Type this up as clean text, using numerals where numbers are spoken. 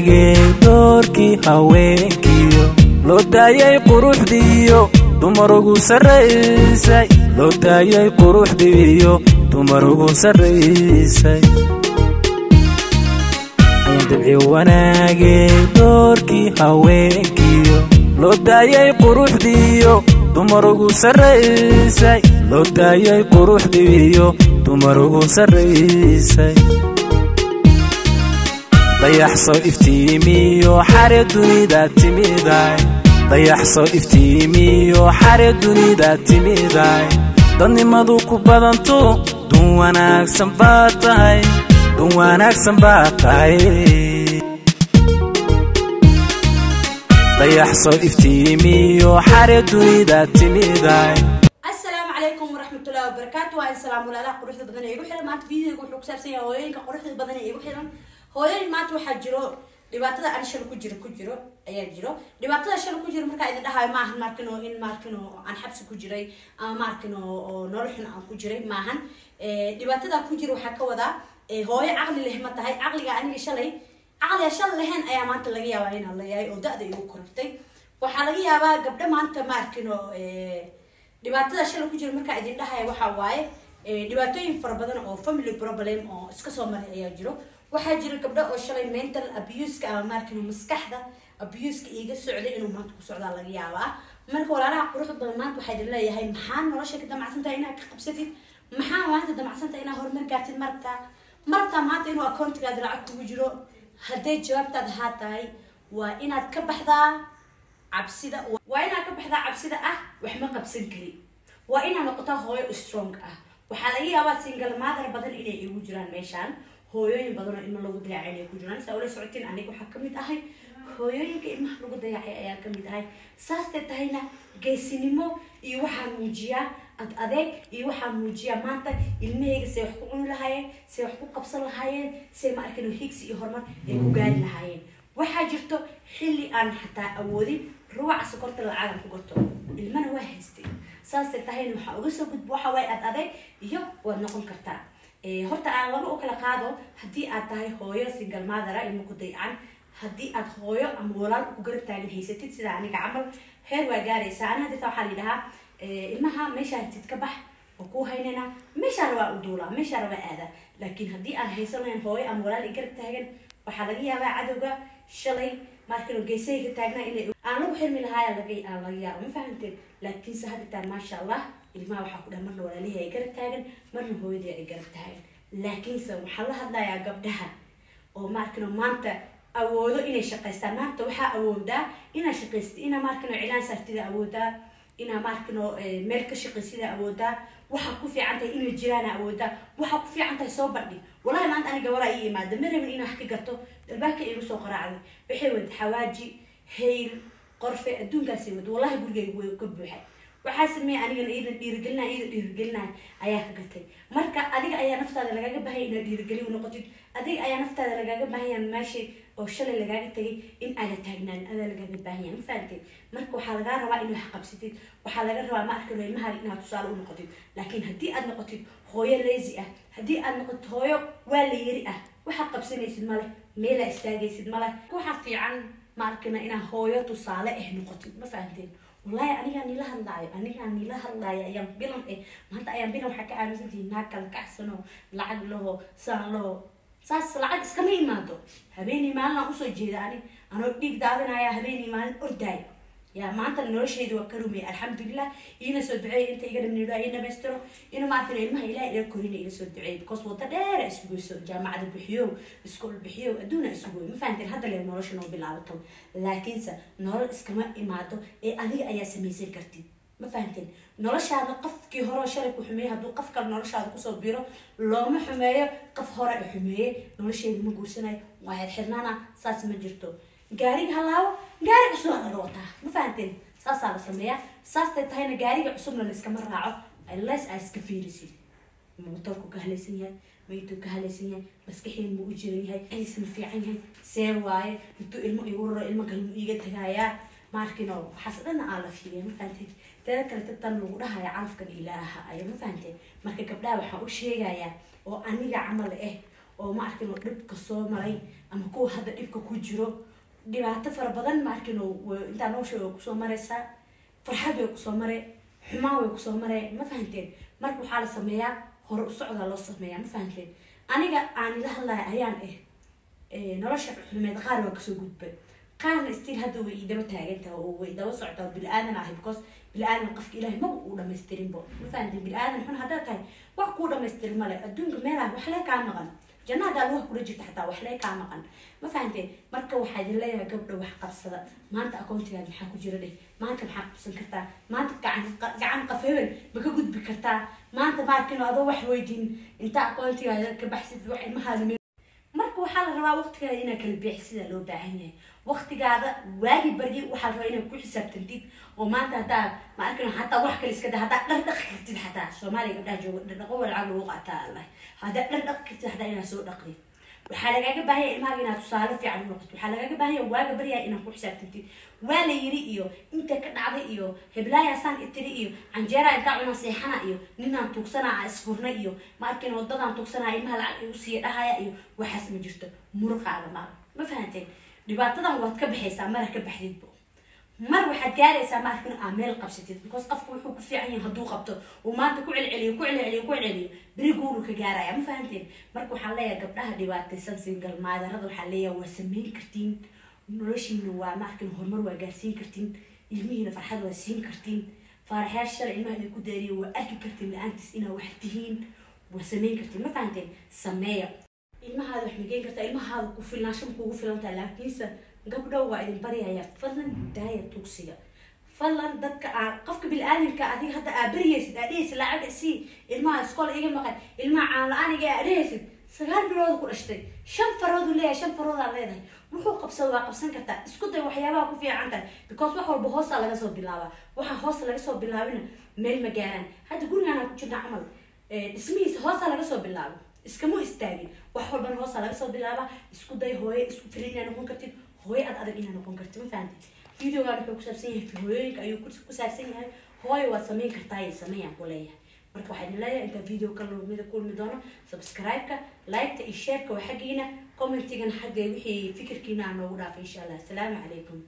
wanaagay doorkii haweenkiyo loo daayay quruxdiyo dumar ugu sarreysay loo daayay quruxdiyo dumar ugu sarreysay dabci wanaagay doorkii haweenkiyo loo daayay quruxdiyo dumar ugu sarreysay loo daayay quruxdiyo dumar ugu sarreysay dayaxso iftiimiyo xare dunida timiday dayaxso iftiimiyo xare dunida timiday dadnimadu ku badanto dun wanaagsan baa tahay dun wanaagsan baa tahay dayaxso iftiimiyo xare dunida timiday. السلام عليكم ورحمة الله وبركاته. السلام عليكم قروح بدنا يروح لما تفيدي يقول لك سبسي هوين كقروح بدنا يروح لهم هوين ما تروح جرو لبعضها أنا شلو كجرو أي جرو لبعضها شلو كجرو مركا إذا ده هاي معهن ماركنو إن ماركنو عن حبس كجري ماركنو نروحنا عن كجري معهن لبعضها كجرو حكوا ذا هوي عقل اللي هم تهاي عقل يعني شلي عقل شل لهن أيام أنت اللي جاوا هنا اللي جاي وده ده يوكرتي وحلاقي يابا قبل ما أنت ماركنو dhibaatada shil ku jiro marka idin dhahay waxa waaye dhibaatooyin fara badan oo family problem oo iska soo maray ayaa jiro waxa jira gabdho oo shalay mental abuse ka ama markan maskaxda abuse ka iga socday inuu maanta ku socdaa laga yaabaa marka walaalaha quruxda badan maanta waxa idin leeyahay maxaa nolosha ka damacsantahay inaad ka qabsatid maxaa maanta damacsantahay inaad horumar gaartid marka maanta inuu account-gaaga lacag kugu jiro haday jawaabtaad haatahay waa inaad ka baxdaa عبسيدة وأنا كبحثة عبسيدة وحما قبسن كري وأنا نقطة هوي strong وحاليا أبغى سينجل ماذا بدن إلى يوجران ميشان هوي بدن إنه لو بدي عيني يوجران سأقول سعتين عنك وحكمت أهي هوي كإما لو بدي عيني كميت أهي ساست تهينا جسينمو يوحى موجيا أذاك يوحى موجيا مانتا المية سيحكون لهاي سيحكون قبص لهاي سيما أكنو هيكس يهرمن يكوجان لهاي وحاجرته حلي أنا حتى أودي روح سكرت العالم كقطه المنا واحد ساس تهين وحوجس بتبوح واحد أذى يب ونقول كرتا هرت أنا لو أكل قاده هدي أتاي هويا سجل ما درا المقدي عن هدي أتهويا أمورال وقرب تاني هي ستة سداني كعمل هير وجاري ساعة هدي توحلي لها المها مش هتتكبح وكو هيننا مش هروا ودولا مش هروا هذا لكن هدي أنا هيسلين هويا أمورال يقرب تاجن وحلاقيها بعد عدوجا شلي markii uu geesay ka taagna inay aan ugu xirmi lahaay laga yaabo ma fahanteen laakiin saxadta ma sha Allah ilmaha waxa ku dhamar walaalihi ay garab taagan marna hooyadii ay garab taagan laakiin waxa la hadlayaa gabdhaha oo markii maanta awoodo inay shaqeystaan maanta waxa awoodaa inay shaqeysto ina markii cilaan sartida awoodaa ina markii meel ka shaqeysida awoodaa waxa ku fiicantay inay jiraan awoodaa waxa ku fiicantay soo badhi wallahi maanta aniga wala ii imaado marabin ina wax ka gato dalbaaka igu soo qaraacday wixii wad xawaaji hayl qorfe adduunkaasi wad wallahi gurigaygu way ka buuxay waxa sameeyay aniga ida dhiirigelina ayaa ka gatay marka adiga ayaa naftaada lagaga baahay inaad dhiirigelin noqotid adiga ayaa naftaada lagaga baahay maashi oo shalay lagaga tagay in aad taagnaan adaa lagaga baahay ma fahanteen marka waxa laga rabaa inaad wax qabsatid waxa laga rabaa ma arkay ilmaha inaad tusaale u noqotid laakiin hadii aad noqotid hooyo lazy hadii aad noqotid hooyo waa la yiri waxa qabsanaysid male meel istaagaysid male waxa fiican ma arkayna ina hooyo tusaale noqotid ma fahanteen والله أنا نيلها الله أيام بيلم ما أنت أيام بيلم حكى عن زوجي ناكل كحسنه لعق له سان له ساس لعق سكمين ما دو هبيني ما لنا أصل جيراني أنا أديك دارنا يا هبيني ما أرداي يا ما أنت نورش هيدو كرومي الحمد لله إنا سدعي أنت يقدر من الرأي إنا بسترو إنا ما أثنين ما إلا إلى كورينا إلى سدعي بقص وتدار أسبوع سو جامعة البحيو سكول البحيو دون أسبوع ما فهمت هذا اللي نورش نو بالعبطل لكن نور إسكما إماتو أذي أي سميزي كرتي ما فهمتين نورش هذا قف كي هرا شارك وحميه هذا قف كان نورش هذا قصة بيرو لا ما حماية قف هرا حماية نورش هذا مقولسنا واحد حرنانا ساس مجرتو جاري هلاو جاري عصونا الروطة ما فهمتين ساس على سمية ساس تتهينا جاري عصونا نسكمر راعو اللاس أسكفيرسي موتوركو كهلسية ميتو كهلسية بس كحين موجرين هاي أي سن في عينها سواي نتو إلما يورو إلما كلمة يجتهايا ما عرفنا حسنا على فيه ما فهمتين تلك التطلع لها يعرف كان إلها أي ما فهمتين ما كقبلها وحوش هي جاية وأني عمل oo ma arkin oo dhibka soo maray ama kuwa hadda dhibka ku jiro dhibaato fara badan ma arkin oo inta nolosha ku soo maraysa farxad way ku soo maray xumaan way ku soo maray ma fahanteen marka waxa la sameeyaa hor u socda loo sameeyaa ma fahanteen aniga aan ila hadlay ayaan nolosha xumeed qaar waa kasoo gudbay qaarna still hadda way idaba taagantahay oo way daba socdaa bil aadan ah because bil aadan qofka ilaahay ma uu dhameystirin bo ma fahanteen bil aadan xun hadda tahay wax ku dhameystirin male adduunka meelaha wax la ka maqan jannada Allah ku rajita xataa wax la ka maqan ma fahanteen marka waxa idin leeyahay gabdho wax qabsada maanta akoontiga maxaa ku jira maanta maxaa qabsan kartaa maanta gacan qafeebel ma ka gudbi kartaa maanta markii adoo wax weydiin inta akoontiga ka baxsid wax ilmaha marka waxa la rabaa waqtigeeda inaad kala bixisid loo baahan yahay waqtigaada waagi baryi waxa la rabaa inaad ku xisaabtantid oo maanta hada ma arkin hatta wax kale iska hada dhaq kartid hatta Soomaaliga gabdhaha jooga dhaqo walaal lagu qaataa Allah hada dhaq kartid hada inaad soo dhaqid waxa lagaga baahan yahay ilmaha inaad tusaale fiican u noqoto waxa lagaga baahan yahay waaga baryaa inaad ku xisaabtantid waa la yiri iyo inta ka dhacday iyo heblaaya san itiri iyo anjeera inta cuna seexana iyo ninaan tuugsanaa isfurna iyo ma arkin wadadaan tuugsanaa ilmaha lacag u sii dhahaya iyo waxaas ma jirto muruqaada ma fahanteen dhibaatadan waad ka baxaysaa mar ka baxdid mar waxaad gaaraysaa ma arkin meel qabsatid because qofku wuxuu ku fiican yahay haduu qabto oo maanta ku celceliyo bari guuru ka gaaraya ma fahanteen marka waxa leeyahay gabdhaha dhibaataysan single maadarada waxa leeyahay waa sameyn kartiin noloshiina waa ma arkin horumar waa gaarsiin kartiin ilmihiina farxad waa siin kartiin farxaasha ilmaha ku daariyo waa arki kartiin la'aantis ina wax tihiin waa sameyn kartiin ma fahanteen sameeya ilmaha wax migeen kartaa ilmaha ku filnaashan kugu filanta laakiinse gabdho waa idin bariyaya fadlan daaya tugsiga fadlan dadka qofka bil aadinka adiga hadda aabiriyaysid aadhiis lacag si ilmaha iskool iga maqan ilmaha aan la'aaniga aadhiisid 9 bilood ku dhashtay 5 farood leeyahay 5 farood leedahay wuxuu qabsan kartaa isku day waxyaabaha ku fiican tahay because wax walba hoos laga soo bilaaba waxa hoos laga soo bilaabina meel ma gaaran hadda gurigan ku jirna camal ismihiisa hoos laga soo bilaabo iskama istaagin wax walba hoos laga soo bilaaba isku day hooyo isku filinayna noqon kartid hooyo adag inay noqon kartid ma fahanti videoga wuxuu ku saabsan yahay hooyooyinka ayuu ku saabsan yahay hooyo waa sameyn kartaa ay sameeyaan ku leeyahay marka waxaan leeyahay inta video kale mid kulmi doono subscribe-ka like-ta iyo share-ka waa xaqiina comment-igana xagga wixii fikirkiina noogu dhaaf insha Allah. Assalaamu calaykum.